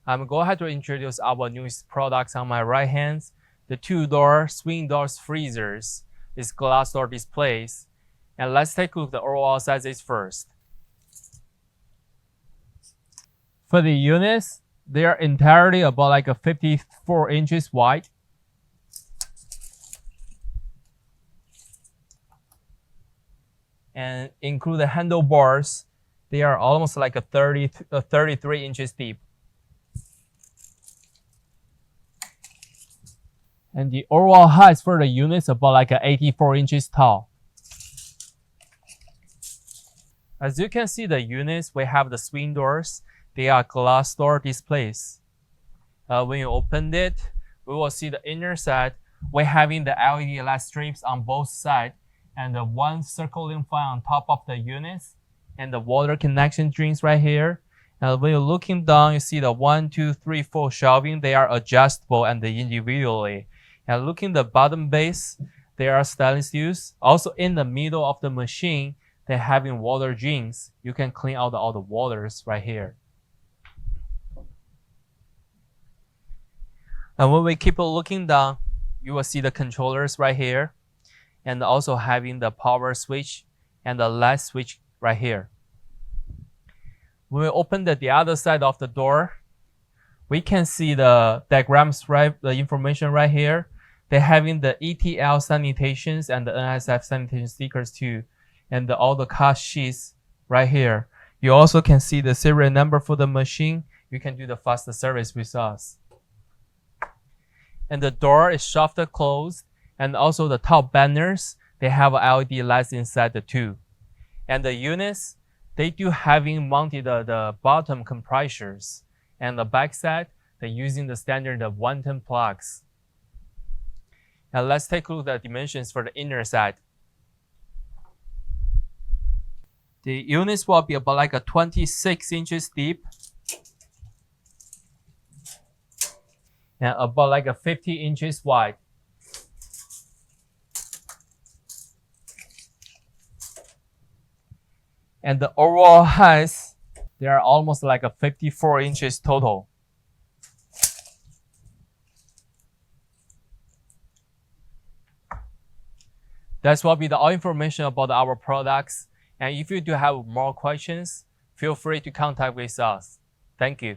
I'm going to introduce our newest products on my right hand. The two-door swing doors freezers is glass door displays. And let's take a look at the overall sizes first. For the units, they are entirely about like a 54 inches wide. And include the handlebars, they are almost like a 33 inches deep. And the overall height for the unit is about like a 84 inches tall. As you can see, the units, we have the swing doors. They are glass door displays. When you open it, we will see the inner side. We're having the LED light strips on both sides and the one circling fan on top of the units and the water connection drains right here. And when you're looking down, you see the 1, 2, 3, 4 shelving. They are adjustable and individually. And looking the bottom base, they are stainless steel. Also in the middle of the machine, they're having water drains. You can clean out all the waters right here. And when we keep looking down, you will see the controllers right here, and also having the power switch and the light switch right here. When we open the other side of the door, we can see the diagrams, right? The information right here. They're having the ETL sanitations and the NSF sanitation stickers too, and all the cost sheets right here. You also can see the serial number for the machine. You can do the faster service with us. And the door is shafted closed, and also the top banners, they have LED lights inside the two. And the units, they do having mounted the bottom compressors, and the back side, they're using the standard of 110 plugs. Now let's take a look at the dimensions for the inner side. The units will be about like a 26 inches deep and about like a 50 inches wide. And the overall height, they are almost like a 54 inches total. That's will be the all information about our products. And if you do have more questions, feel free to contact with us. Thank you.